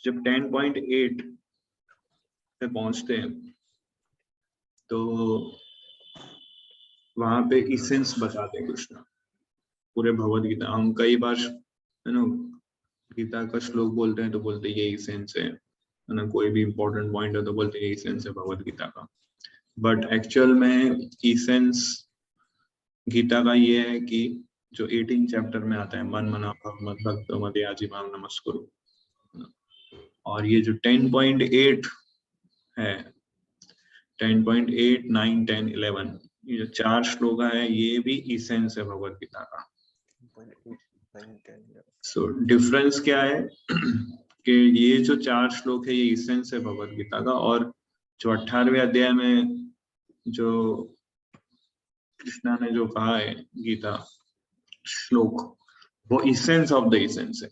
जब 10.8 पे पहुंचते हैं तो वहां पे इसेंस बताते हैं कृष्ण पूरे भगवद गीता। हम कई बार गीता का श्लोक बोलते हैं तो बोलते हैं ये इसेंस है ना, कोई भी इंपॉर्टेंट पॉइंट है तो बोलते हैं ये इसेंस है भगवद गीता का। बट एक्चुअल में इसेंस गीता का ये है कि जो 18 चैप्टर में आता है, मन मना भव मद भक्त मद याजी माम नमस्कुरु, और ये जो 10.8 है, 10.8, 9, 10, 11, ये जो 4 श्लोक है ये भी इसेंस है भगवद गीता का। सो डिफरेंस क्या है कि ये जो 4 श्लोक है ये इसेंस है भगवद गीता का, और जो 18वें अध्याय में जो कृष्णा ने जो कहा है गीता श्लोक, वो इसेंस ऑफ द इसेंस है।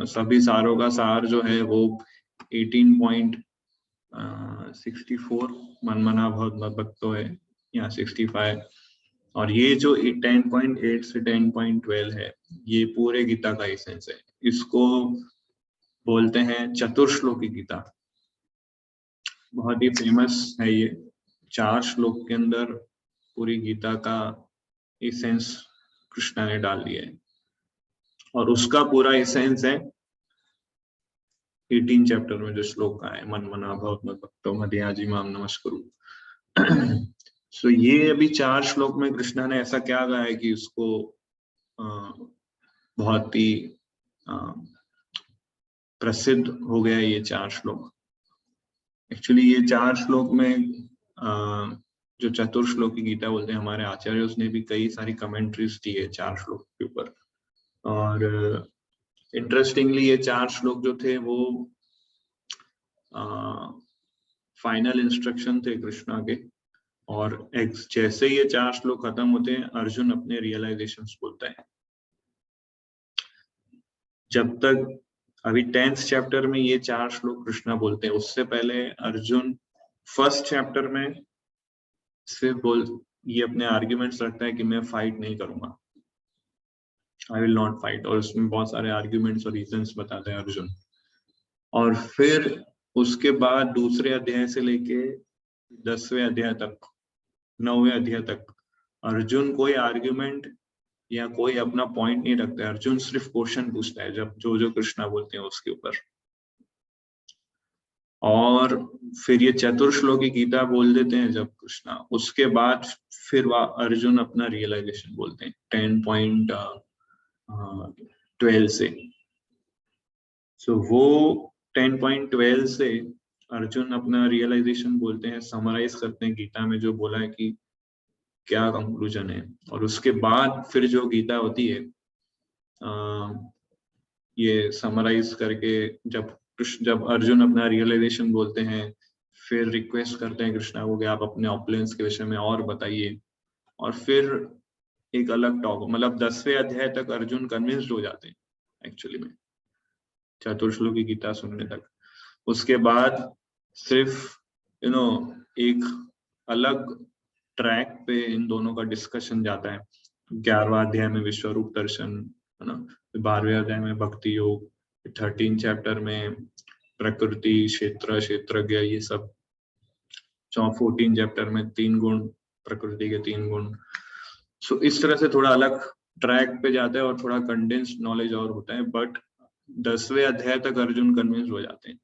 सभी सारों का सार जो है वो 18.64 मन मना बहुत भक्तो है, यहाँ 65, और ये जो 10.8 से 10.12 है ये पूरे गीता का इसेंस है। इसको बोलते हैं चतुर्श्लोकी गीता। बहुत ही फेमस है ये। 4 श्लोक के अंदर पूरी गीता का इसेंस कृष्णा ने डाल दिया है, और उसका पूरा इसेंस है 18 चैप्टर में जो श्लोक का है, मन मना भव मद भक्तो मद याजी माम नमस्कुरु। सो ये अभी 4 श्लोक में कृष्णा ने ऐसा क्या कहा है कि उसको बहुत ही प्रसिद्ध हो गया ये 4 श्लोक। एक्चुअली ये 4 श्लोक में जो चतुर्श्लोकी गीता बोलते हैं हमारे आचार्य, उसने भी कई सारी कमेंट्रीज दी है 4 श्लोक के ऊपर। और इंटरेस्टिंगली ये 4 श्लोक जो थे वो फाइनल इंस्ट्रक्शन थे कृष्णा के, और जैसे ये 4 श्लोक खत्म होते हैं अर्जुन अपने रियलाइजेशंस बोलता है। जब तक अभी 10th चैप्टर में ये 4 श्लोक कृष्णा बोलते हैं, उससे पहले अर्जुन फर्स्ट चैप्टर में सिर्फ ये अपने आर्ग्यूमेंट्स रखता है कि मैं फाइट नहीं करूंगा, आई विल नॉट फाइट, और उसमें बहुत सारे आर्ग्यूमेंट्स और रीजंस बताते हैं अर्जुन। और फिर उसके बाद दूसरे अध्याय से लेके 10वें अध्याय तक, 9वें अध्याय तक अर्जुन कोई आर्ग्यूमेंट या कोई अपना पॉइंट नहीं रखता है। अर्जुन सिर्फ क्वेश्चन पूछता है जब जो कृष्णा बोलते हैं उसके ऊपर। और फिर ये चतुर्श्लोकी गीता बोल देते हैं जब कृष्णा, उसके बाद फिर वह अर्जुन अपना रियलाइजेशन बोलते हैं 10.12 से। सो वो 10.12 से अर्जुन अपना रियलाइजेशन बोलते हैं, समराइज करते हैं गीता में जो बोला है कि क्या कंक्लूजन है। और उसके बाद फिर जो गीता होती है ये समराइज करके जब अर्जुन अपना रियलाइजेशन बोलते हैं, फिर रिक्वेस्ट करते हैं कृष्णा को कि आप अपने ऑपुलेंस के विषय में और बताइए। और फिर एक अलग टॉक, मतलब 10वें अध्याय तक अर्जुन कन्विंस्ड हो जाते हैं एक्चुअली में चतुर्श्लोकी गीता सुनने तक। उसके बाद सिर्फ एक अलग ट्रैक पे इन दोनों का डिस्कशन जाता है। 11वां अध्याय में विश्वरूप दर्शन, है ना, 12वें अध्याय में भक्ति योग, 13 चैप्टर में प्रकृति क्षेत्र क्षेत्रज्ञ, ये सब 14 चैप्टर में 3 गुण, प्रकृति के 3 गुण। सो इस तरह से थोड़ा अलग ट्रैक पे जाता है और थोड़ा कंडेंस्ड नॉलेज और होता है। बट 10वें अध्याय तक अर्जुन कन्विंस्ड हो जाते हैं,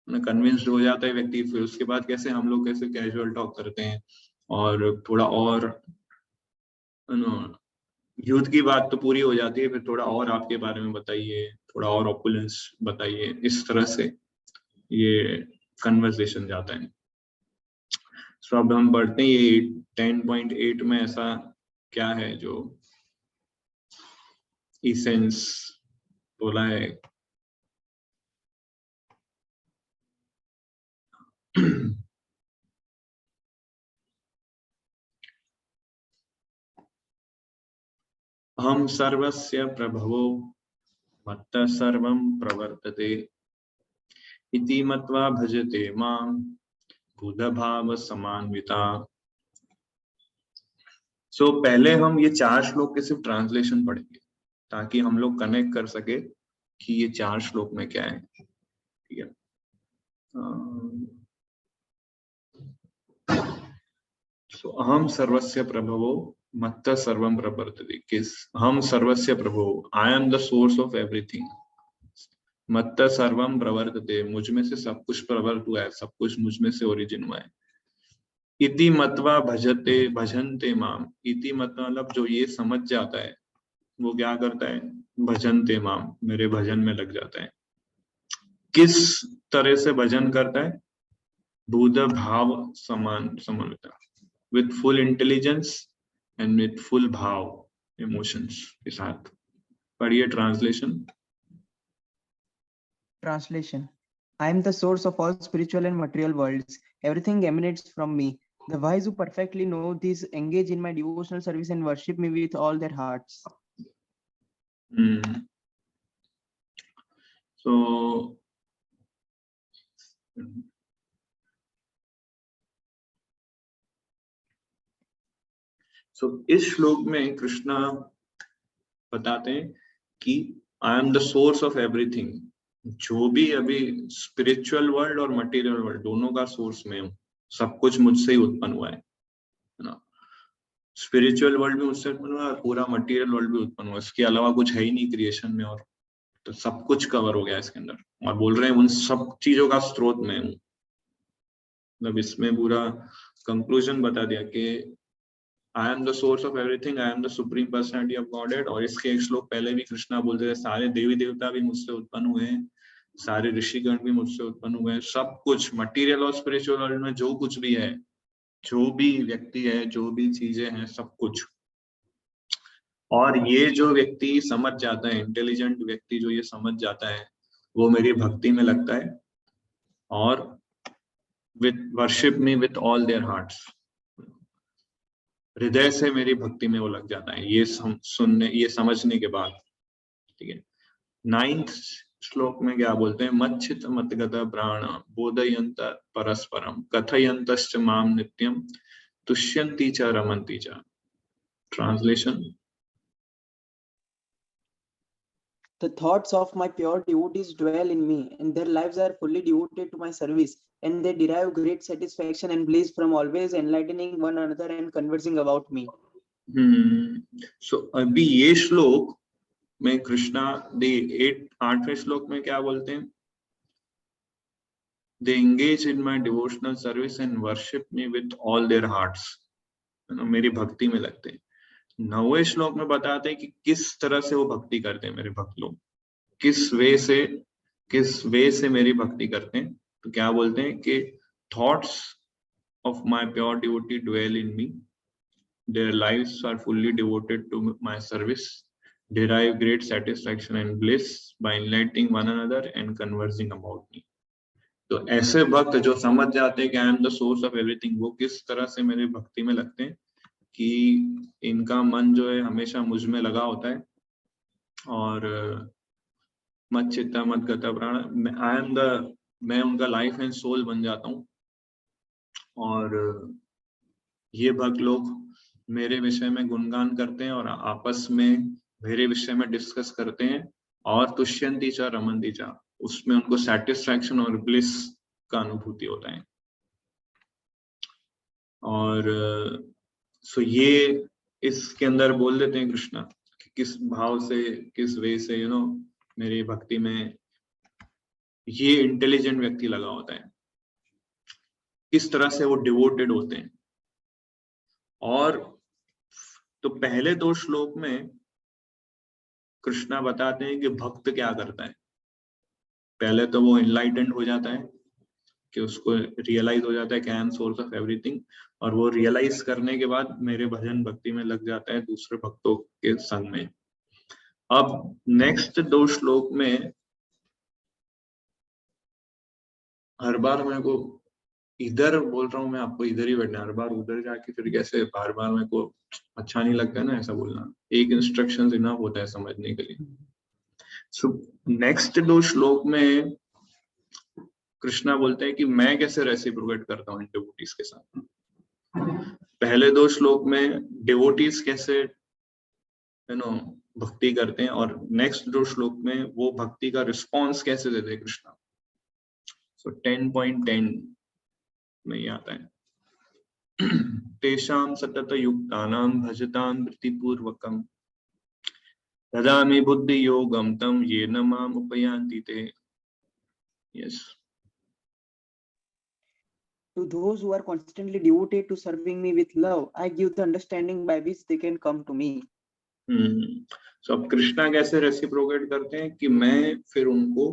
कन्विंस्ड हो जाता है व्यक्ति। फिर उसके बाद कैसे हम लोग कैसे कैजुअल टॉक करते हैं और थोड़ा और यूथ की बात तो पूरी हो जाती है, फिर थोड़ा और आपके बारे में बताइए, थोड़ा और ऑपुलेंस बताइए, इस तरह से ये कन्वर्सेशन जाता है। सो अब हम बढ़ते हैं ये 10.8 में ऐसा क्या है जो इसेंस बोला है। हम सर्वस्य प्रभवो मत्तः सर्वं प्रवर्तते इति मत्वा भजते मां बुधभाव समान्विता। सो पहले हम ये 4 श्लोक के सिर्फ ट्रांसलेशन पढ़ेंगे, ताकि हम लोग कनेक्ट कर सके कि ये 4 श्लोक में क्या है। ठीक है, सो अहम सर्वस्य प्रभवो मत्तः सर्वं प्रवर्तते। किस हम सर्वस्य प्रभो, आई am the source of everything. मत्तः सर्वं प्रवर्तते, मुझ में से सब कुछ प्रवर्त हुआ है, सब कुछ मुझ में से ओरिजिन हुआ है। इति मत्वा भजते भजन्ते माम, इति मतलब जो ये समझ जाता है वो क्या करता है, भजन्ते माम, मेरे भजन में लग जाता है। किस तरह से भजन करता है, बुध भाव समान समन्विता, with full intelligence and with full bhav, emotions के साथ। पढ़िए translation. Translation. I am the source of all spiritual and material worlds. Everything emanates from me. The wise who perfectly know this engage in my devotional service and worship me with all their hearts. So इस श्लोक में कृष्णा बताते हैं कि I am the source of everything. जो भी अभी spiritual world और मटेरियल वर्ल्ड दोनों का सोर्स मैं हूँ, सब कुछ मुझसे ही उत्पन्न हुआ है ना। स्पिरिचुअल वर्ल्ड भी मुझसे उत्पन्न हुआ है और पूरा मटेरियल वर्ल्ड भी उत्पन्न हुआ है, इसके अलावा कुछ है ही नहीं क्रिएशन में, और तो सब कुछ कवर हो गया इसके अंदर। और बोल रहे हैं उन सब चीजों का स्रोत मैं हूँ। मतलब इसमें पूरा कंक्लूजन बता दिया कि I am the source of everything, I am the supreme personality of godhead. और इसके एक श्लोक पहले भी कृष्णा बोलते थे सारे देवी देवता भी मुझसे उत्पन्न हुए हैं, सारे ऋषिगण भी मुझसे उत्पन्न हुए हैं। सब कुछ मटेरियल और स्पिरिचुअल वर्ल्ड में जो कुछ भी है, जो भी व्यक्ति है, जो भी चीजें हैं, सब कुछ। और ये जो व्यक्ति समझ जाता है, इंटेलिजेंट व्यक्ति जो ये समझ जाता है, वो मेरी भक्ति में लगता है और with worship me with all there hearts, हृदय से मेरी भक्ति में वो लग जाता है, ये सुनने, ये समझने के बाद। ठीक है, 9th श्लोक में क्या बोलते हैं, मच्चित मतगत प्राण बोधयंत परस्परम कथयंतश्च माम नित्यम तुष्यन्ति च रमन्ति च। Translation. The thoughts of my pure devotees dwell in me, and their lives are fully devoted to my service, and they derive great satisfaction and bliss from always enlightening one another and conversing about me. So अभी ये श्लोक में कृष्णा 8वें श्लोक में क्या बोलते हैं, they engage in my devotional service and worship me with all their hearts, मेरी भक्ति में लगते हैं। 9वें श्लोक में बताते हैं कि किस तरह से वो भक्ति करते हैं मेरे भक्त लोग, किस वे से मेरी भक्ति करते हैं। तो क्या बोलते हैं कि thoughts of my pure devotee dwell in me, their lives are fully devoted to my service, derive great satisfaction and bliss by enlightening one another and conversing about me। तो ऐसे भक्त जो समझ जाते हैं कि I am the source of everything, वो किस तरह से मेरी भक्ति में लगते हैं कि इनका मन जो है हमेशा मुझ में लगा होता है, और मत चित्ता मत गता प्राण, मैं उनका लाइफ एंड सोल बन जाता हूँ। और ये भक्त लोग मेरे विषय में गुणगान करते हैं और आपस में मेरे विषय में डिस्कस करते हैं, और तुष्यंती च रमन्ति च, उसमें उनको सेटिस्फैक्शन और ब्लिस का अनुभूति होता है। और सो ये इसके अंदर बोल देते हैं कृष्णा कि किस भाव से, किस वे से मेरी भक्ति में ये इंटेलिजेंट व्यक्ति लगा होता है, किस तरह से वो डिवोटेड होते हैं। और तो पहले 2 श्लोक में कृष्णा बताते हैं कि भक्त क्या करता है। पहले तो वो इनलाइटेंड हो जाता है कि उसको रियलाइज हो जाता है कि I M source of everything, और वो रियलाइज करने के बाद मेरे भजन भक्ति में लग जाता है दूसरे भक्तों के संग में। अब नेक्स्ट 2 श्लोक में हर बार मेरे को इधर बोल रहा हूँ, मैं आपको इधर ही बैठना, हर बार उधर जाके फिर कैसे बार बार मेरे को अच्छा नहीं लगता है ना ऐसा बोलना। एक इंस्ट्रक्शन इनफ होता है समझने के लिए। सो नेक्स्ट 2 श्लोक में कृष्णा बोलते हैं कि मैं कैसे रेसिप्रोकेट करता हूँ डिवोटीज के साथ। पहले 2 श्लोक में डिवोटीज कैसे भक्ति करते हैं, और नेक्स्ट जो श्लोक में वो भक्ति का रिस्पॉन्स कैसे देते हैं कृष्णा। सो 10.10 में ये आता है, तेषां सतत युक्तानां भजतां वृत्तिपूर्वकं ददामि बुद्धि योगम तम येन माम उपयान्ति ते। Yes, To those who are constantly devoted to serving me with love, I give the understanding by which they can come to me. सो अब कृष्णा कैसे रेसिप्रोकेट करते हैं कि मैं फिर उनको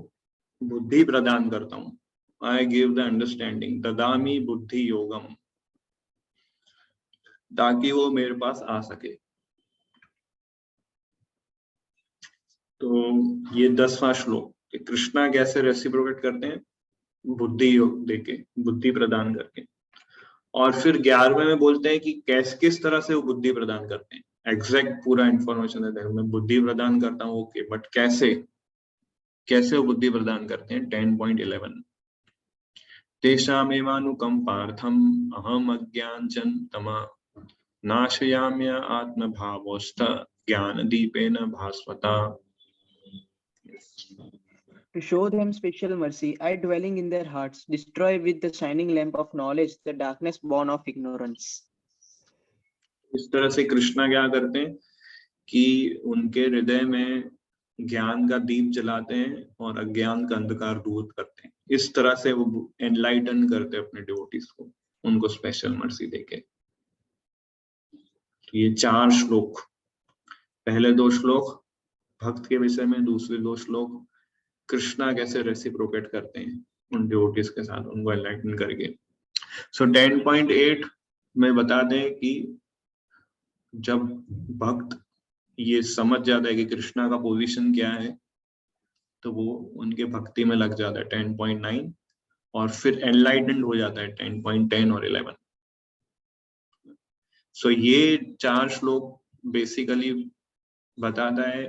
बुद्धि प्रदान करता हूँ। आई गिव द अंडरस्टैंडिंग, ददामी बुद्धि योगम, ताकि वो मेरे पास आ सके। तो ये 10वां श्लोक कि कृष्णा कैसे रेसिप्रोकेट करते हैं, बुद्धि योग देके, बुद्धि प्रदान करके। और फिर 11वें में बोलते हैं कि किस तरह से वो बुद्धि प्रदान करते हैं, एग्जैक्ट पूरा इंफॉर्मेशन देते हैं। मैं बुद्धि प्रदान करता हूँ, ओके, बट कैसे वो बुद्धि प्रदान करते हैं। 10.11 तेषामेवानुकंपार्थम अहम अज्ञानजं तमः नाशयाम्य आत्मभावस्थ ज्ञान Dipen भास्वता। To show them special mercy, I, dwelling in their hearts, destroy with the shining lamp of knowledge the darkness born of ignorance. इस तरह से कृष्णा क्या करते हैं कि उनके हृदय में ज्ञान का दीप जलाते हैं और अज्ञान का अंधकार दूर करते हैं। इस तरह से वो एनलाइटन करते हैं अपने डिवोटीज को, उनको स्पेशल मर्सी देके। ये 4 श्लोक, पहले 2 श्लोक भक्त के विषय में, दूसरे 2 श्लोक कृष्णा कैसे रेसिप्रोकेट करते हैं उन डिवोटीज के साथ, उनको एनलाइटन करके। सो 10.8 में बता दें कि जब भक्त ये समझ जाता है कि कृष्णा का पोजीशन क्या है, तो वो उनके भक्ति में लग जाता है 10.9, और फिर एनलाइटेंड हो जाता है 10.10 और 11। सो ये 4 श्लोक बेसिकली बताता है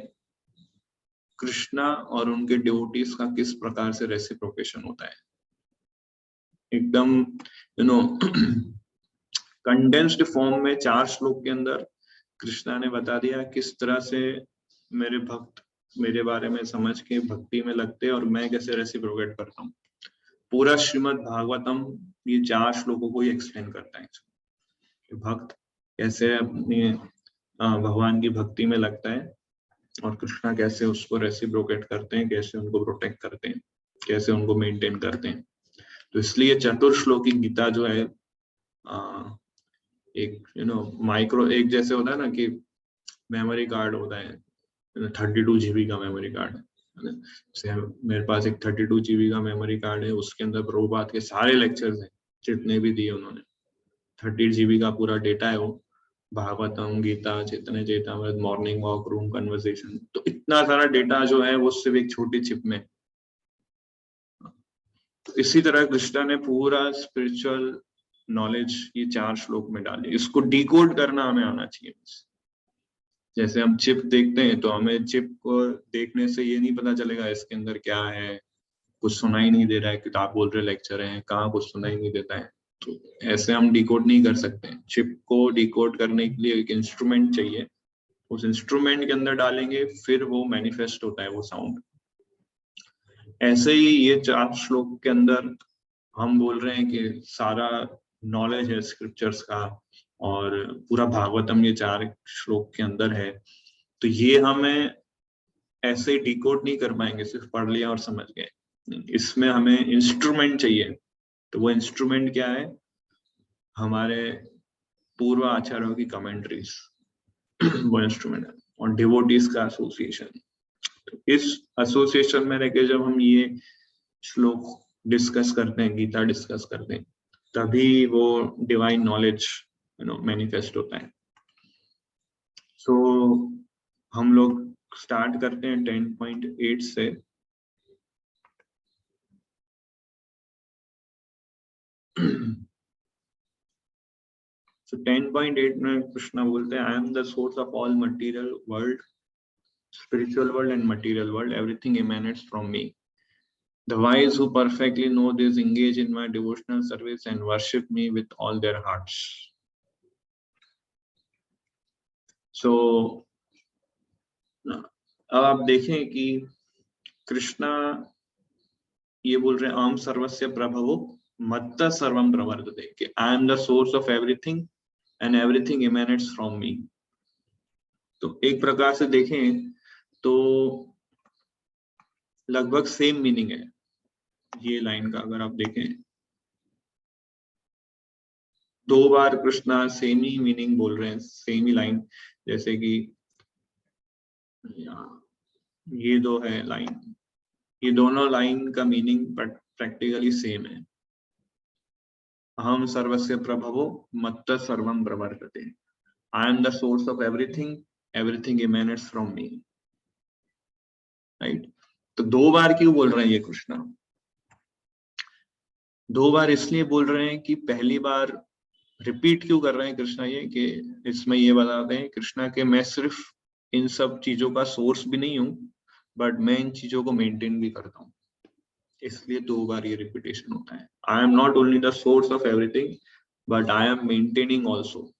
कृष्णा और उनके डिवोटीज का किस प्रकार से रेसिप्रोकेशन होता है। एकदम कंडेंस्ड फॉर्म में 4 श्लोक के अंदर कृष्णा ने बता दिया किस तरह से मेरे भक्त मेरे बारे में समझ के भक्ति में लगते हैं और मैं कैसे रेसिप्रोकेट करता हूँ। पूरा श्रीमद् भागवतम ये 4 श्लोकों को ही एक्सप्लेन करता है कि भक्त कैसे अपने भगवान की भक्ति में लगता है और कृष्णा कैसे उसको रेसिप्रोकेट करते हैं, कैसे उनको प्रोटेक्ट करते हैं, कैसे उनको मेंटेन करते हैं। तो इसलिए चतुर्श्लोकी गीता जो है एक माइक्रो, एक जैसे होता है ना कि मेमोरी कार्ड होता है, 32 GB का मेमोरी कार्ड है। जैसे मेरे पास एक 32 GB का मेमोरी कार्ड है, उसके अंदर प्रभुपाद के सारे लेक्चर्स हैं जितने भी दिए उन्होंने। 30 GB का पूरा डेटा है वो, भागवतम, गीता, चैतन्य चेतामृत, मॉर्निंग वॉक, रूम कन्वर्सेशन, तो इतना सारा डेटा जो है वो सिर्फ एक छोटी चिप में। तो इसी तरह कृष्णा ने पूरा स्पिरिचुअल नॉलेज ये 4 श्लोक में डाली। इसको डिकोड करना हमें आना चाहिए। जैसे हम चिप देखते हैं तो हमें चिप को देखने से ये नहीं पता चलेगा इसके अंदर क्या है, कुछ सुनाई नहीं दे रहा है, किताब बोल रहे लेक्चर है, कहाँ कुछ सुनाई नहीं देता है। तो ऐसे हम डिकोड नहीं कर सकते। चिप को डिकोड करने के लिए एक इंस्ट्रूमेंट चाहिए, उस इंस्ट्रूमेंट के अंदर डालेंगे फिर वो मैनिफेस्ट होता है वो साउंड। ऐसे ही ये 4 श्लोक के अंदर हम बोल रहे हैं कि सारा नॉलेज है स्क्रिप्चर्स का और पूरा भागवतम ये 4 श्लोक के अंदर है। तो ये हमें ऐसे डिकोड नहीं कर पाएंगे सिर्फ पढ़ लिया और समझ गए, इसमें हमें इंस्ट्रूमेंट चाहिए। तो वो इंस्ट्रूमेंट क्या है? हमारे पूर्व आचार्यों की कमेंट्रीज वो इंस्ट्रूमेंट है, और डिवोटीज का एसोसिएशन। तो इस एसोसिएशन में रहकर जब हम ये श्लोक डिस्कस करते हैं, गीता डिस्कस करते हैं, तभी वो डिवाइन नॉलेज मैनिफेस्ट होता है। सो हम लोग स्टार्ट करते हैं 10.8 से। So 10.8 में कृष्णा बोलते हैं, I am the source of all material world, spiritual world and material world. Everything emanates from me. The wise who perfectly know this engage in my devotional service and worship me with all their hearts. So अब आप देखें कि कृष्णा ये बोल रहे हैं आम सर्वस्य प्रभवो मत्त सर्वम प्रवर्तते, कि I am the source of everything and everything emanates from me. तो एक प्रकार से देखें तो लगभग सेम मीनिंग है ये लाइन का। अगर आप देखें 2 बार कृष्णा सेम ही मीनिंग बोल रहे हैं, सेम ही लाइन। जैसे कि ये 2 है लाइन, ये दोनों लाइन का मीनिंग प्रैक्टिकली सेम है। अहम सर्वस्य प्रभवो मत्त सर्वम प्रवर्तते, I am the source of everything, everything emanates from me, right. तो 2 बार क्यों बोल रहे हैं ये कृष्णा? 2 बार इसलिए बोल रहे हैं कि पहली बार रिपीट क्यों कर रहे हैं कृष्णा ये, कि इसमें ये बताते हैं कृष्णा के मैं सिर्फ इन सब चीजों का सोर्स भी नहीं हूं, बट मैं इन चीजों को मेंटेन भी करता हूँ। इसलिए 2 बार ये रिपीटेशन होता है। I am not only the source of everything but I am maintaining also.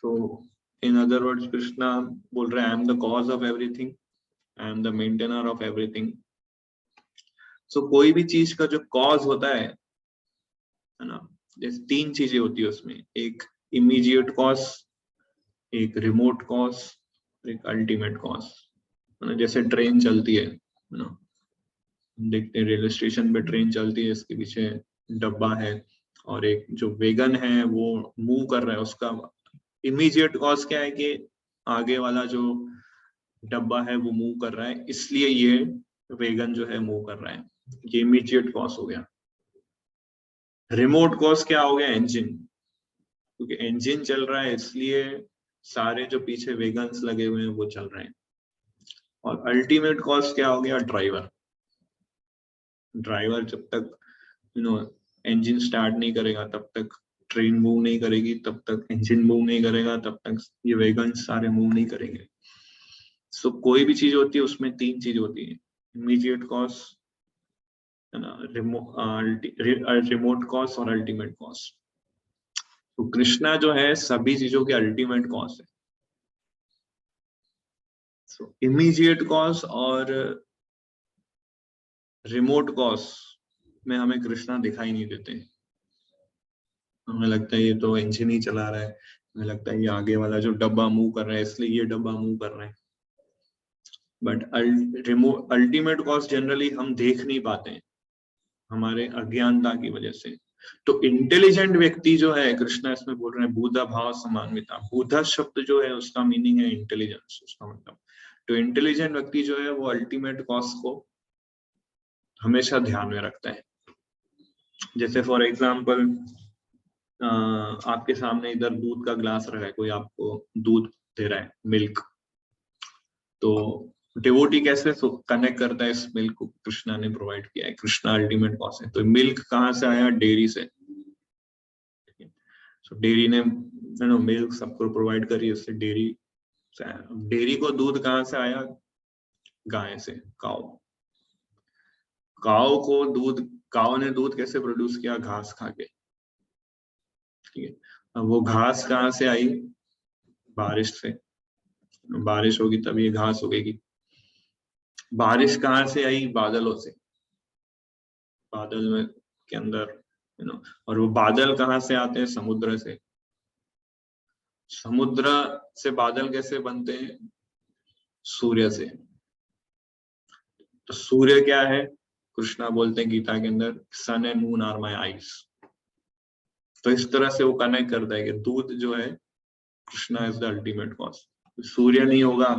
So in other words, Krishna बोल रहे हैं I am the cause of everything, I am the maintainer of everything. So कोई भी चीज का जो cause होता है ना, जैसे 3 चीजें होती है उसमें, एक immediate cause, एक remote cause, एक ultimate cause। जैसे ट्रेन चलती है ना, देखते हैं रेलवे स्टेशन पे ट्रेन चलती है, इसके पीछे डब्बा है और एक जो वेगन है वो मूव कर रहा है। उसका इमीडिएट कॉज क्या है कि आगे वाला जो डब्बा है वो मूव कर रहा है, इसलिए ये वेगन जो है मूव कर रहा है, ये इमीडिएट कॉज हो गया। रिमोट कॉज क्या हो गया? इंजन, क्योंकि इंजन चल रहा है इसलिए सारे जो पीछे वेगन्स लगे हुए हैं वो चल रहे हैं। और अल्टीमेट कॉज क्या हो गया? ड्राइवर। ड्राइवर जब तक इंजन स्टार्ट नहीं करेगा तब तक ट्रेन मूव नहीं करेगी, तब तक इंजन मूव नहीं करेगा, तब तक ये वेगन सारे मूव नहीं करेंगे। सो कोई भी चीज होती है उसमें 3 चीज होती है, इमीडिएट कॉज, रिमोट कॉज और अल्टीमेट कॉज। तो कृष्णा जो है सभी चीजों के अल्टीमेट कॉज है। सो इमीडिएट कॉज और रिमोट कॉज में हमें कृष्णा दिखाई नहीं देते। हमें लगता है ये तो इंजन ही चला रहा है, हमें लगता है ये आगे वाला जो डब्बा मूव कर रहा है इसलिए ये डब्बा मूव कर रहा है। बट अल्टीमेट कॉज जनरली हम देख नहीं पाते हैं हमारे अज्ञानता की वजह से। तो इंटेलिजेंट व्यक्ति जो है, कृष्णा इसमें बोल रहे हैं बुधा भाव समान्विता। बुधा शब्द जो है उसका मीनिंग है इंटेलिजेंस, उसका मतलब। तो इंटेलिजेंट व्यक्ति जो है वो अल्टीमेट कॉज को हमेशा ध्यान में रखता है। जैसे फॉर एग्जाम्पल आपके सामने इधर दूध का ग्लास रखा है, कोई आपको दूध दे रहा है, मिल्क। तो डिवोटी कैसे कनेक्ट करता है इस मिल्क को? कृष्णा ने प्रोवाइड किया है, कृष्णा अल्टीमेट कॉज है। तो मिल्क कहाँ से आया? डेयरी से। तो डेयरी ने मिल्क सबको प्रोवाइड करी, उससे डेयरी से आया। डेयरी को दूध कहाँ से आया? गाय से, काऊ। काऊ ने दूध कैसे प्रोड्यूस किया? घास खा के। ठीक है, अब वो घास कहाँ से आई? बारिश से। बारिश होगी तब ये घास उगेगी। बारिश कहाँ से आई? बादलों से। बादल में के अंदर और वो बादल कहाँ से आते हैं? समुद्र से। समुद्र से बादल कैसे बनते हैं? सूर्य से। तो सूर्य क्या है? कृष्णा बोलते हैं गीता के अंदर, sun and moon are my eyes. तो इस तरह से वो कनेक्ट करता है कि दूध जो है, Krishna is the ultimate cause. सूर्य नहीं होगा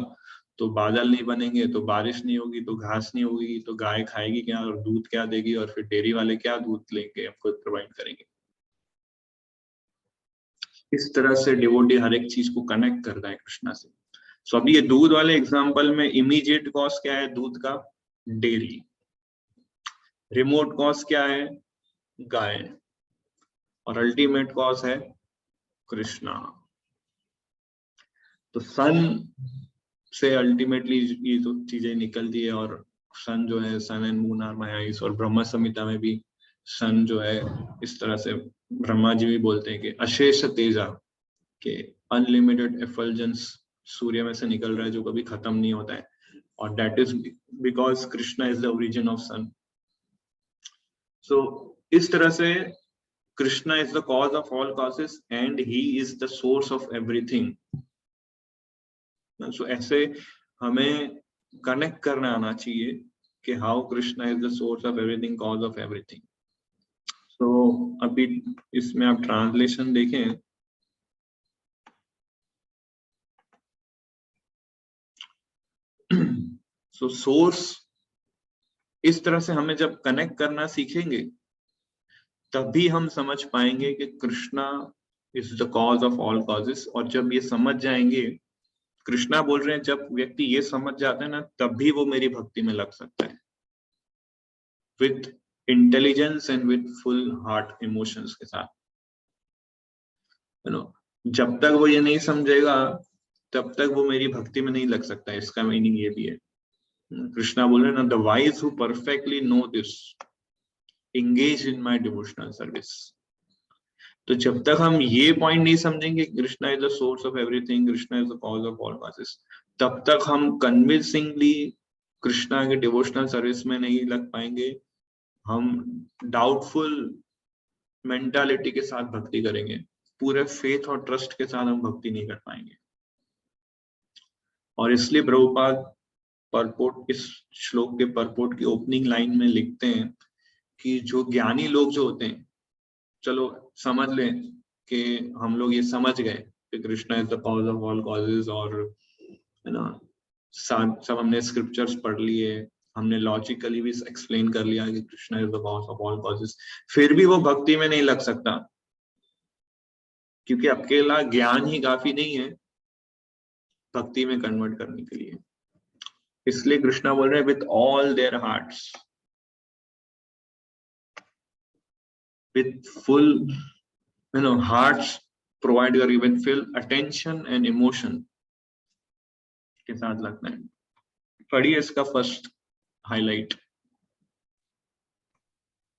तो बादल नहीं बनेंगे, तो बारिश नहीं होगी तो घास नहीं होगी, तो गाय खाएगी क्या और दूध क्या देगी, और फिर डेयरी वाले क्या दूध लेंगे, हमको प्रोवाइड करेंगे। इस तरह से डिवोटी हर एक चीज को कनेक्ट करता है कृष्णा से। सो अभी ये दूध वाले एग्जांपल में इमीडिएट कॉज क्या है? दूध का, डेयरी। रिमोट कॉज क्या है? गाय। और अल्टीमेट कॉज है कृष्णा। तो सन से अल्टीमेटली ये तो चीजें निकलती है, और सन जो है, sun and moon are my eyes. और ब्रह्मा संहिता में भी सन जो है इस तरह से ब्रह्मा जी भी बोलते हैं कि अशेष तेजा, के अनलिमिटेड एफल्जेंस सूर्य में से निकल रहा है जो कभी खत्म नहीं होता है, और that is because Krishna is the origin of sun. So इस तरह से Krishna is the cause of all causes and he is the source of everything. So ऐसे हमें कनेक्ट करना आना चाहिए कि how Krishna is the source of everything, cause of everything. So अभी इसमें आप ट्रांसलेशन देखें, so source इस तरह से हमें जब कनेक्ट करना सीखेंगे तभी हम समझ पाएंगे कि Krishna is the cause of all causes. और जब ये समझ जाएंगे, कृष्णा बोल रहे हैं, जब व्यक्ति ये समझ जाता है ना, तभी वो मेरी भक्ति में लग सकता है with intelligence and with full heart emotions के साथ। जब तक वो ये नहीं समझेगा तब तक वो मेरी भक्ति में नहीं लग सकता है। इसका मीनिंग ये भी है, कृष्णा बोल रहे हैं ना, the wise who perfectly know this engage in my devotional service. तो जब तक हम ये पॉइंट नहीं समझेंगे Krishna is the source of everything, Krishna is the cause of all causes, तब तक हम कन्विंसिंगली कृष्णा के डिवोशनल सर्विस में नहीं लग पाएंगे। हम डाउटफुल मेंटालिटी के साथ भक्ति करेंगे, पूरे फेथ और ट्रस्ट के साथ हम भक्ति नहीं कर पाएंगे। और इसलिए प्रभुपाद परपोर्ट, इस श्लोक के परपोर्ट की ओपनिंग लाइन में लिखते हैं कि जो ज्ञानी लोग जो होते हैं, चलो समझ लें कि हम लोग ये समझ गए कि Krishna is the cause of all causes, और है ना, सब हमने स्क्रिप्चर्स पढ़ लिए, हमने लॉजिकली भी एक्सप्लेन कर लिया कि Krishna is the cause of all causes, फिर भी वो भक्ति में नहीं लग सकता, क्योंकि अकेला ज्ञान ही काफी नहीं है भक्ति में कन्वर्ट करने के लिए। इसलिए कृष्णा बोल रहे हैं with all there hearts, with full hearts provide करिए, with full attention and emotion के साथ लगता है। पढ़िए इसका first highlight.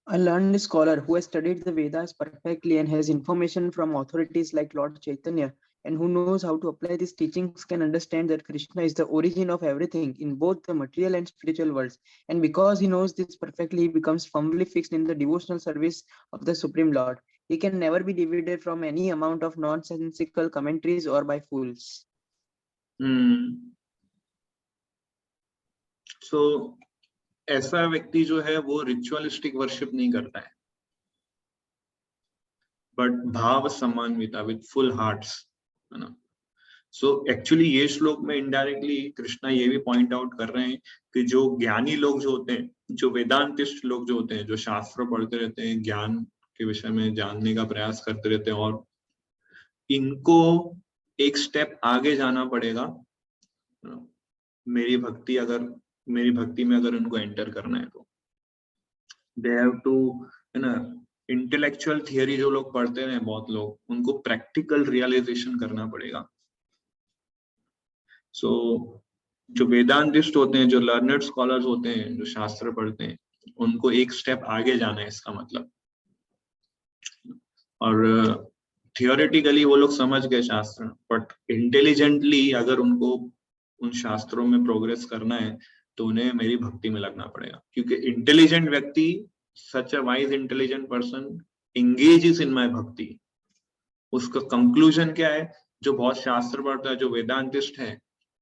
A learned scholar who has studied the Vedas perfectly and has information from authorities like Lord Chaitanya, and who knows how to apply these teachings, can understand that Krishna is the origin of everything in both the material and spiritual worlds. And because he knows this perfectly, he becomes firmly fixed in the devotional service of the Supreme Lord. He can never be divided from any amount of nonsensical commentaries or by fools. So ऐसा व्यक्ति जो है वो ritualistic worship नहीं करता है, but भाव समान्विता with full hearts, है ना। सो एक्चुअली ये श्लोक में इनडायरेक्टली कृष्णा ये भी पॉइंट आउट कर रहे हैं कि जो ज्ञानी लोग जो होते हैं, जो वेदांतिस्ट लोग जो होते हैं, जो शास्त्र पढ़ते रहते हैं, ज्ञान के विषय में जानने का प्रयास करते रहते हैं, और इनको एक स्टेप आगे जाना पड़ेगा मेरी भक्ति में अगर उनको एंटर करना है तो। दे हैव टू, है ना, इंटेलेक्चुअल थियरी जो लोग पढ़ते हैं बहुत लोग, उनको प्रैक्टिकल रियलाइजेशन करना पड़ेगा। सो जो वेदांतिस्ट होते हैं, जो लर्नड स्कॉलर्स होते हैं, जो शास्त्र पढ़ते हैं, उनको एक स्टेप आगे जाना है इसका मतलब। और थियोरेटिकली वो लोग समझ गए शास्त्र, बट इंटेलिजेंटली अगर उनको उन शास्त्रों में प्रोग्रेस करना है तो उन्हें मेरी भक्ति में लगना पड़ेगा, क्योंकि इंटेलिजेंट व्यक्ति, such a wise intelligent person engages in my bhakti. उसका कंक्लूजन क्या है? जो बहुत शास्त्र पढ़ता है, जो वेदांतिस्ट है,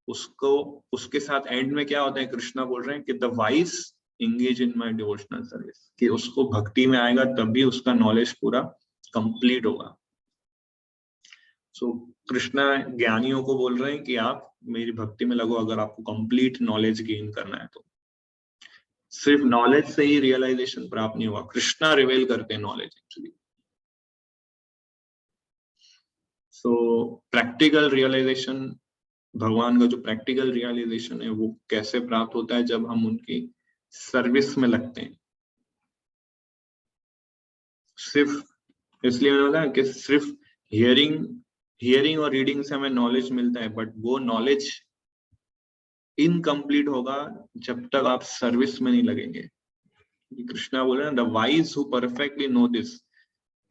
उसको उसके साथ एंड में क्या होता है? कृष्णा बोल रहे हैं कि the wise engage in my devotional service, कि उसको भक्ति में आएगा तभी उसका नॉलेज पूरा कंप्लीट होगा। सो कृष्णा ज्ञानियों को बोल रहे हैं कि आप मेरी भक्ति में लगो अगर आपको कंप्लीट नॉलेज गेन करना है तो। सिर्फ नॉलेज से ही रियलाइजेशन प्राप्त नहीं होगा, कृष्णा रिवील करते हैं knowledge actually. So practical realization, भगवान का जो प्रैक्टिकल रियलाइजेशन है वो कैसे प्राप्त होता है? जब हम उनकी सर्विस में लगते हैं। सिर्फ इसलिए मैंने बोला कि सिर्फ हियरिंग और रीडिंग से हमें नॉलेज मिलता है, बट वो नॉलेज इनकम्प्लीट होगा जब तक आप सर्विस में नहीं लगेंगे। कृष्णा बोले ना, the wise who perfectly know this,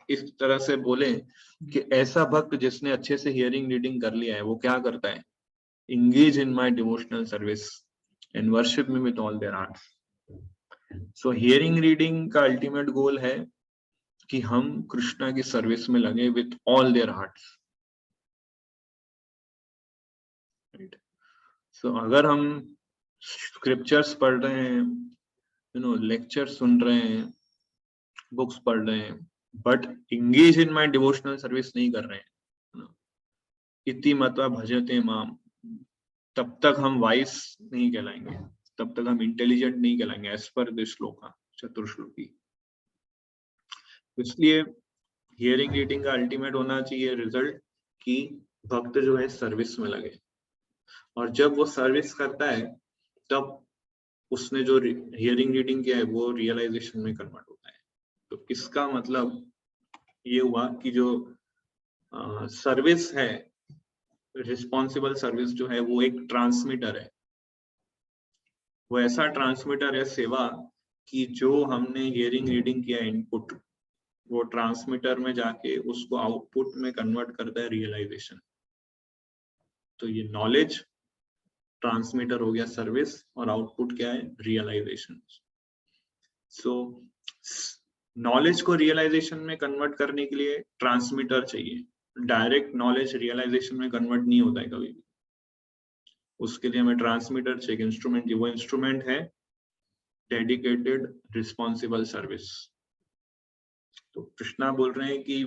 इस तरह से बोले कि ऐसा भक्त जिसने अच्छे से हियरिंग रीडिंग कर लिया है, वो क्या करता है? engage in my devotional service and worship me with all their hearts. So hearing reading का ultimate goal है कि हम कृष्णा की सर्विस में लगे with all their hearts. Right. So अगर हम scriptures पढ़ रहे हैं, lectures सुन रहे हैं, books पढ़ रहे हैं, but engage in my devotional service नहीं कर रहे हैं, इति मत्वा भजते माम, तब तक हम वाइस नहीं कहलाएंगे, तब तक हम इंटेलिजेंट नहीं कहलाएंगे एज पर दिस श्लोका, चतुर्श्लोकी. इसलिए हियरिंग रीडिंग का अल्टीमेट होना चाहिए रिजल्ट कि भक्त जो है सर्विस में लगे, और जब वो सर्विस करता है तब उसने जो हियरिंग रीडिंग किया है वो रियलाइजेशन में कन्वर्ट होता है. तो इसका मतलब ये हुआ कि जो सर्विस है, रिस्पॉन्सिबल सर्विस जो है वो एक ट्रांसमीटर है. वो ऐसा ट्रांसमीटर है सेवा कि जो हमने हियरिंग रीडिंग किया इनपुट, वो ट्रांसमीटर में जाके उसको आउटपुट में कन्वर्ट करता है रियलाइजेशन. तो ये नॉलेज ट्रांसमीटर हो गया सर्विस, और आउटपुट क्या है, रियलाइजेशन. सो नॉलेज को रियलाइजेशन में कन्वर्ट करने के लिए ट्रांसमीटर चाहिए. डायरेक्ट नॉलेज रियलाइजेशन में कन्वर्ट नहीं होता है कभी भी, उसके लिए हमें ट्रांसमीटर चाहिए, इंस्ट्रूमेंट चाहिए. वो इंस्ट्रूमेंट है डेडिकेटेड रिस्पॉन्सिबल सर्विस. तो कृष्णा बोल रहे हैं कि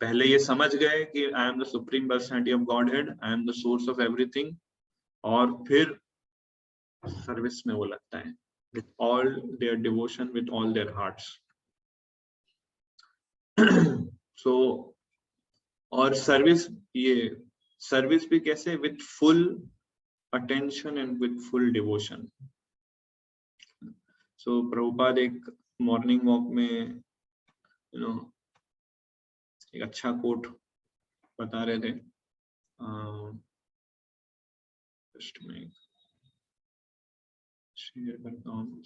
पहले ये समझ गए कि I am the supreme personality of God head, I am the source of everything, और फिर सर्विस में वो लगता है with all their devotion, with all their hearts. So और सर्विस, ये सर्विस भी कैसे, with full attention and with full devotion. So Prabhupada एक मॉर्निंग वॉक में एक अच्छा कोट बता रहे थे. जस्ट में शेयर करता हूँ.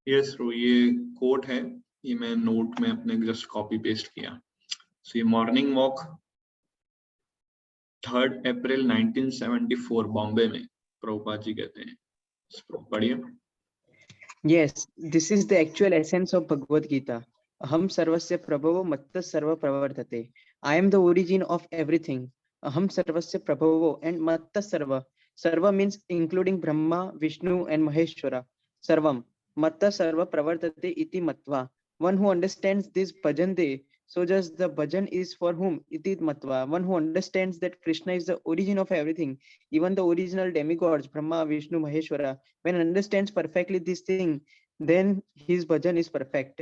यस ब्रो, ये कोट है, ये मैं नोट में अपने जस्ट कॉपी पेस्ट किया. सो ये मॉर्निंग वॉक 3 अप्रैल 1974 बॉम्बे में प्रभुपाद जी कहते हैं. पढ़िए. Yes, this is the actual essence of Bhagavad Gita. Aham sarvasya prabhavo matta sarva pravartate. I am the origin of everything. Aham sarvasya prabhavo and matta sarva. Sarva means including Brahma, Vishnu and Maheshwara. Sarvam. Matta sarva pravartate iti matva. One who understands this bhajante, so just the bhajan is for whom iti matva. One who understands that Krishna is the origin of everything, even the original demigods, Brahma, Vishnu, Maheshwara, when understands perfectly this thing, then his bhajan is perfect.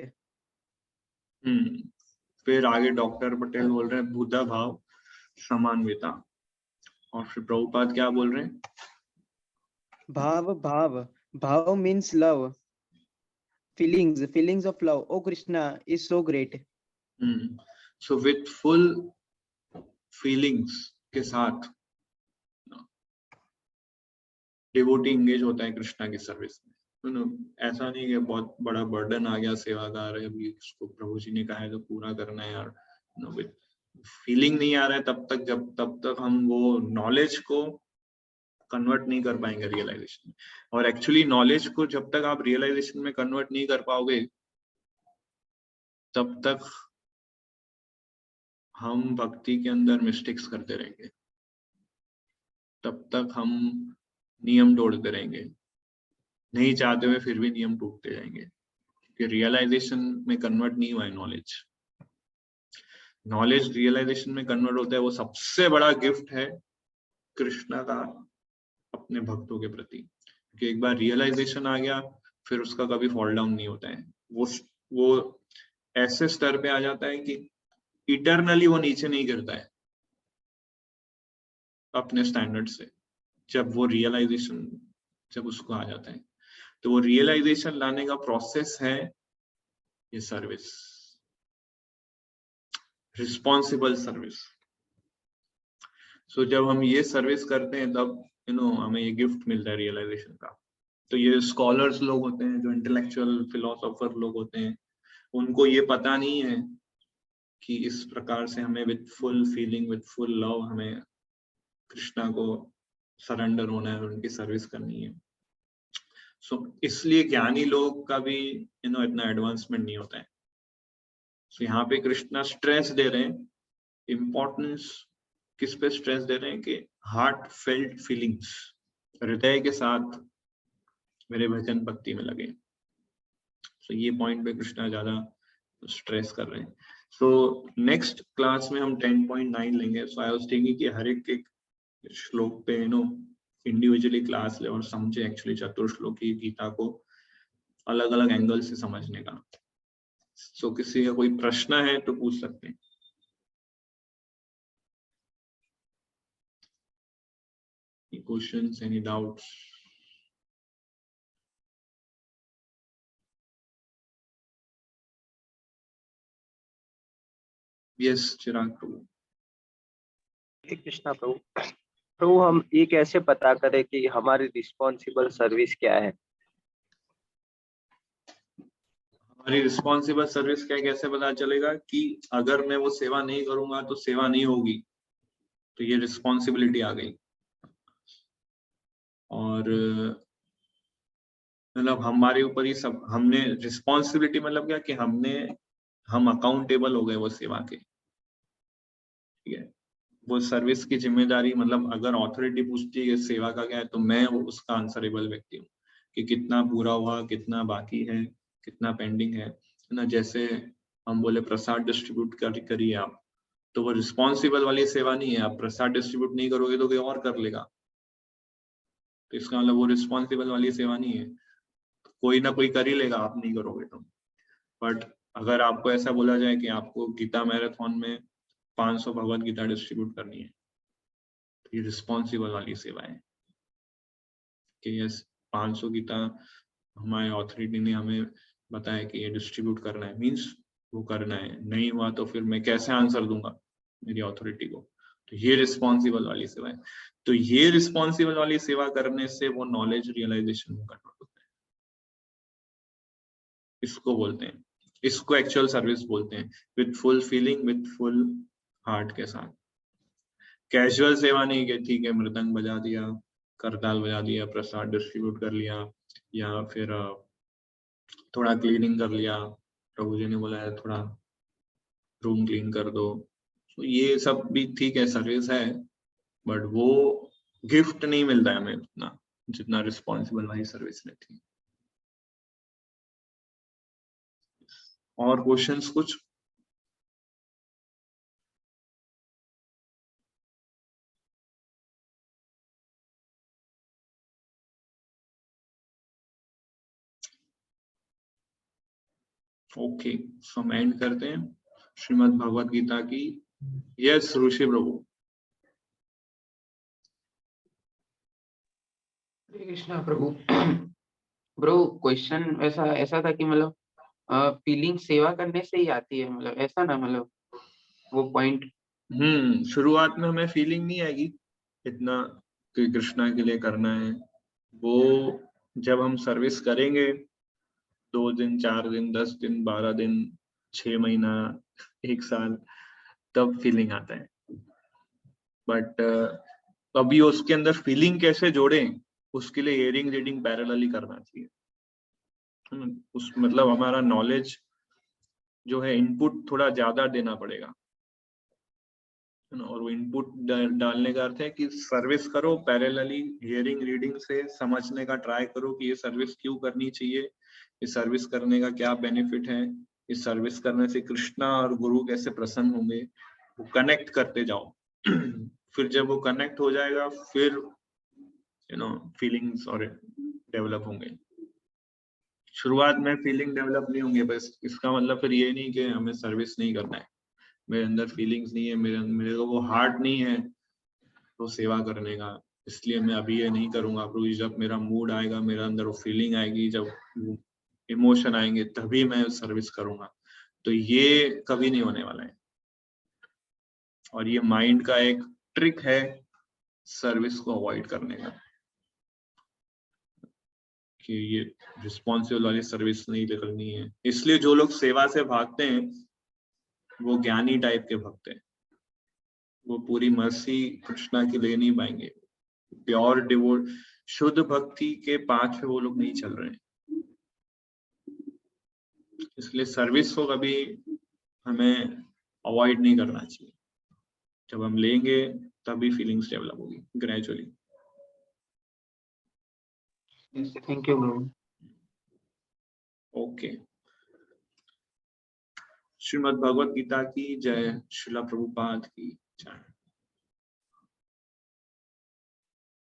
फिर आगे doctor Patel बोल रहे हैं बुद्धा भाव समान्विता, और फिर प्रभुपाद क्या बोल रहे हैं, भाव भाव. Bhav means love, feelings of love. Oh, Krishna is so great. So with full feelings के साथ डिवोटी इंगेज होता है कृष्णा की सर्विस में. ऐसा नहीं कि बहुत बड़ा बर्डन आ गया सेवादार है, अभी इसको प्रभु जी ने कहा है तो पूरा करना है यार. विद फीलिंग नहीं आ रहा है तब तक हम वो नॉलेज को कन्वर्ट नहीं कर पाएंगे रियलाइजेशन में. और एक्चुअली नॉलेज को जब तक आप रियलाइजेशन में कन्वर्ट नहीं कर पाओगे तब तक हम भक्ति के अंदर मिस्टेक्स करते रहेंगे, तब तक हम नियम तोड़ते रहेंगे, नहीं चाहते हुए फिर भी नियम टूटते जाएंगे, कि रियलाइजेशन में कन्वर्ट नहीं हुआ है नॉलेज. नॉलेज रियलाइजेशन में कन्वर्ट होता है, वो सबसे बड़ा गिफ्ट है कृष्णा का अपने भक्तों के प्रति. कि एक बार रियलाइजेशन आ गया फिर उसका कभी फॉल डाउन नहीं होता है. वो ऐसे स्तर पे आ जाता है कि इटरनली वो नीचे नहीं गिरता है अपने स्टैंडर्ड से. जब वो रियलाइजेशन जब उसको आ जाता है, तो वो रियलाइजेशन लाने का प्रोसेस है ये सर्विस, रिस्पॉन्सिबल सर्विस. सो जब हम ये सर्विस करते हैं तब हमें ये गिफ्ट मिलता है रियलाइजेशन का. तो ये स्कॉलर्स लोग होते हैं, जो इंटेलेक्चुअल फिलोसोफर लोग होते हैं, उनको ये पता नहीं है कि इस प्रकार से हमें with full feeling, with full love हमें कृष्णा को सरेंडर होना है और उनकी सर्विस करनी है। सो इसलिए ज्ञानी लोग का भी इतना एडवांसमेंट नहीं होता है। सो यहाँ पे कृष्णा स्ट्रेस दे रहे हैं, इम्पोर्टेंस किस पे स्ट्रेस दे रहे हैं कि हार्ट फेल्ट फीलिंग्स, हृदय के साथ मेरे भजन भक्ति में लगे। सो ये पॉइंट पे कृष्णा ज्यादा स्ट्रेस कर रहे हैं। सो नेक्स्ट क्लास में हम 10.9 लेंगे। सो आई वाज थिंकिंग कि हर एक श्लोक पे इंडिविजुअली क्लास ले और समझे एक्चुअली चतुर्श्लोक की गीता को अलग अलग एंगल से समझने का। सो किसी का कोई प्रश्न है तो पूछ सकते हैं। Questions, any doubts? यस चिराग प्रभु। कृष्णा प्रभु। प्रभु हम ये कैसे पता करें कि हमारी रिस्पॉन्सिबल सर्विस क्या है? हमारी रिस्पॉन्सिबल सर्विस क्या, कैसे पता चलेगा कि अगर मैं वो सेवा नहीं करूंगा तो सेवा नहीं होगी, तो ये रिस्पॉन्सिबिलिटी आ गई। और मतलब हमारे ऊपर ही सब, हमने रिस्पॉन्सिबिलिटी मतलब क्या कि हम अकाउंटेबल हो गए वो सेवा के, ठीक है। वो सर्विस की जिम्मेदारी, मतलब अगर अथॉरिटी पूछती है सेवा का क्या है, तो मैं उसका आंसरेबल व्यक्ति हूँ कि कितना पूरा हुआ, कितना बाकी है, कितना पेंडिंग है ना। जैसे हम बोले प्रसाद डिस्ट्रीब्यूट करिए आप, तो वो रिस्पॉन्सिबल वाली सेवा नहीं है। आप प्रसाद डिस्ट्रीब्यूट नहीं करोगे तो कोई और कर लेगा, तो इसका मतलब वो रिस्पॉन्सिबल वाली सेवा नहीं है। कोई ना कोई कर ही लेगा, आप नहीं करोगे तो। बट अगर आपको ऐसा बोला जाए कि आपको गीता मैराथन में 500 भगवत गीता डिस्ट्रीब्यूट करनी है, तो ये रिस्पॉन्सिबल वाली सेवा है कि यस 500 गीता हमारे अथॉरिटी ने हमें बताया कि ये डिस्ट्रीब्यूट करना है, मीन्स वो करना है। नहीं हुआ तो फिर मैं कैसे आंसर दूंगा मेरी अथॉरिटी को? तो ये रिस्पॉन्सिबल वाली सेवा है। तो ये रिस्पॉन्सिबल वाली सेवा करने से वो नॉलेज रियलाइजेशन में कन्वर्ट होता है। इसको बोलते हैं, इसको एक्चुअल सर्विस बोलते हैं, with full feeling, with full heart के साथ। कैजुअल सेवा नहीं कि ठीक है मृदंग बजा दिया, करताल बजा दिया, प्रसाद डिस्ट्रीब्यूट कर लिया, या फिर थोड़ा क्लीनिंग कर लिया, प्रभु जी ने बोला है थोड़ा रूम क्लीन कर दो। तो ये सब भी ठीक है, सर्विस है, बट वो गिफ्ट नहीं मिलता है हमें उतना जितना रिस्पॉन्सिबल वाली सर्विस रहती है। और क्वेश्चंस कुछ? ओके, सो हम एंड करते हैं श्रीमद् भगवत गीता की। यस ऋषि प्रभु। हरे कृष्णा प्रभु। प्रभु क्वेश्चन ऐसा था कि मतलब फीलिंग सेवा करने से ही आती है, मतलब ऐसा ना, मतलब वो पॉइंट। शुरुआत में हमें फीलिंग नहीं आएगी इतना कि कृष्णा के लिए करना है। वो जब हम सर्विस करेंगे 2 दिन, 4 दिन, 10 दिन, 12 दिन, 6 महीना, 1 साल, तब फीलिंग आता है। बट अभी उसके अंदर फीलिंग कैसे जोड़ें, उसके लिए हियरिंग रीडिंग पैरेलली करना चाहिए। उस मतलब हमारा नॉलेज जो है, इनपुट थोड़ा ज्यादा देना पड़ेगा, और वो इनपुट डालने का अर्थ है कि सर्विस करो पैरेलली, हियरिंग रीडिंग से समझने का ट्राई करो कि ये सर्विस क्यों करनी चाहिए, इस सर्विस करने का क्या बेनिफिट है, इस सर्विस करने से कृष्णा और गुरु कैसे प्रसन्न होंगे, वो कनेक्ट करते जाओ। फिर जब वो कनेक्ट हो जाएगा, फिर फीलिंग्स और डेवलप होंगे। शुरुआत में फीलिंग डेवलप नहीं होंगे, बस इसका मतलब फिर ये नहीं कि हमें सर्विस नहीं करना है, मेरे अंदर फीलिंग्स नहीं है, मेरे को वो हार्ट नहीं है तो सेवा करने का, इसलिए मैं अभी ये नहीं करूंगा प्रभु। जब मेरा मूड आएगा, मेरा अंदर वो फीलिंग आएगी, जब इमोशन आएंगे, तभी मैं सर्विस करूंगा। तो ये कभी नहीं होने वाला है। और ये माइंड का एक ट्रिक है सर्विस को अवॉइड करने का, कि ये रिस्पॉन्सिबल वाली सर्विस नहीं करनी है। इसलिए जो लोग सेवा से भागते हैं वो ज्ञानी टाइप के भक्त हैं, वो पूरी मर्सी कृष्णा की ले नहीं पाएंगे। प्योर डिवोट शुद्ध भक्ति के पाथ पे वो लोग नहीं चल रहे हैं। इसलिए सर्विस को कभी हमें अवॉइड नहीं करना चाहिए। जब हम लेंगे तभी फीलिंग्स डेवलप होगी gradually. Thank you Guru. Okay, Shrimad Bhagavad Gita की जय, श्रीला प्रभुपाद की जय।